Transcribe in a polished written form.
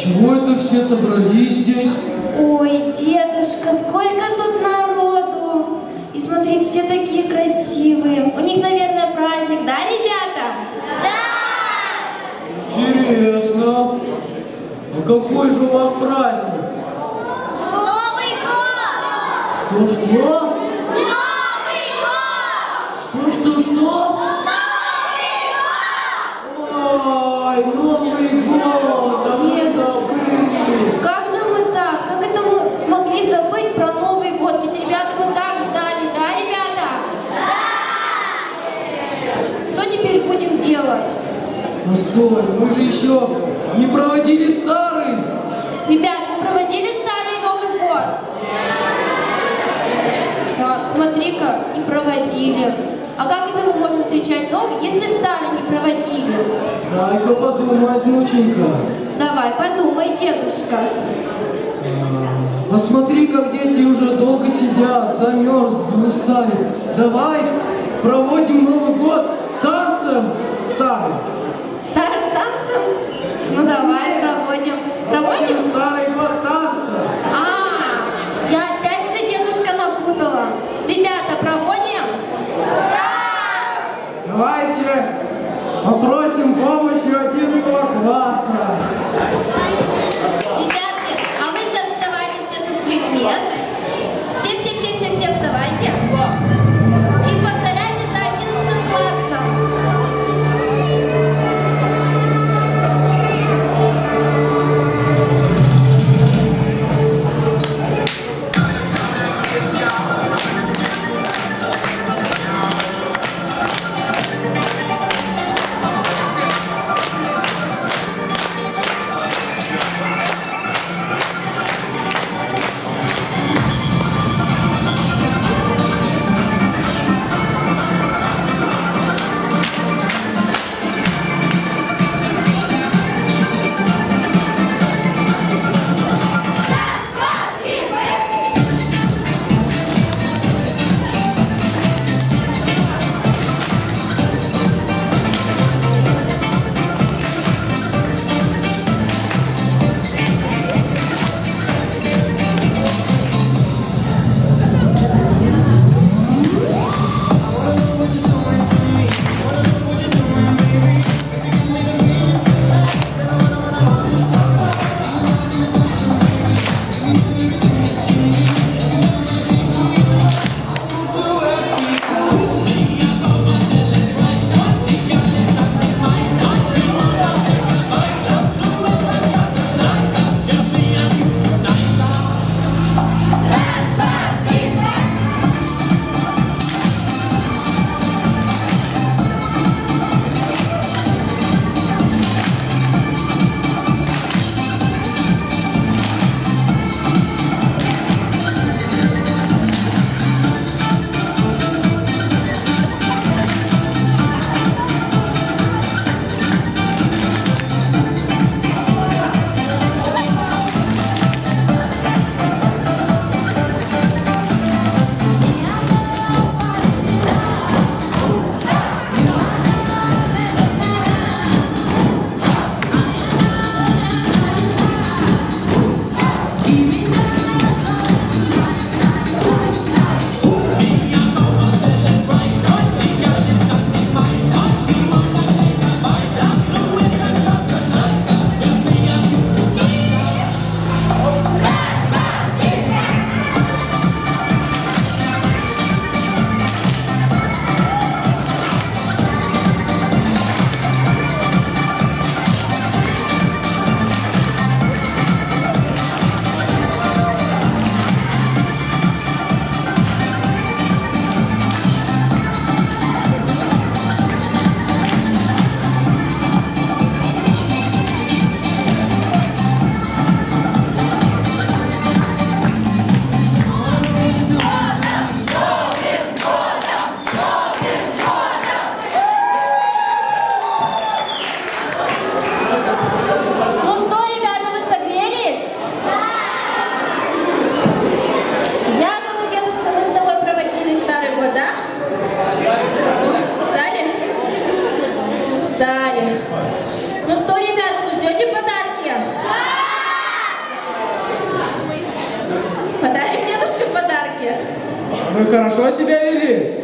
чего это все собрались здесь? Ой, дедушка, сколько тут народу! И смотри, все такие красивые. У них, наверное, праздник, да, ребята? Интересно. А какой же у вас праздник? Новый год! Что-что? Новый год! Что-что-что? Новый Ой, Новый год! А мы забыли. Как же мы так? Как это мы могли забыть про Новый год? Ведь ребята его так ждали, да, ребята? Да! Что теперь будем делать? Постой, мы же еще не проводили старый. Ребят, вы проводили старый Новый год? Да, смотри-ка, не проводили. А как это мы можем встречать новый, если старый не проводили? Дай-ка подумать, внученька. Давай, подумай, дедушка. Посмотри, как дети уже долго сидят, замерзли, устали. Давай проводим Новый год танцем старым. Старым танцем? Ну давай, проводим. Проводим? Старый год танцем. Я опять все дедушка напутала. Ребята, проводим? Давайте попросим помощи 11 класса. Ребятки, а вы сейчас вставайте все со своих мест. Все вставайте. И повторяйте за 11 классом. Ну что, ребята, вы ждете подарки? Да! Вы хорошо себя вели?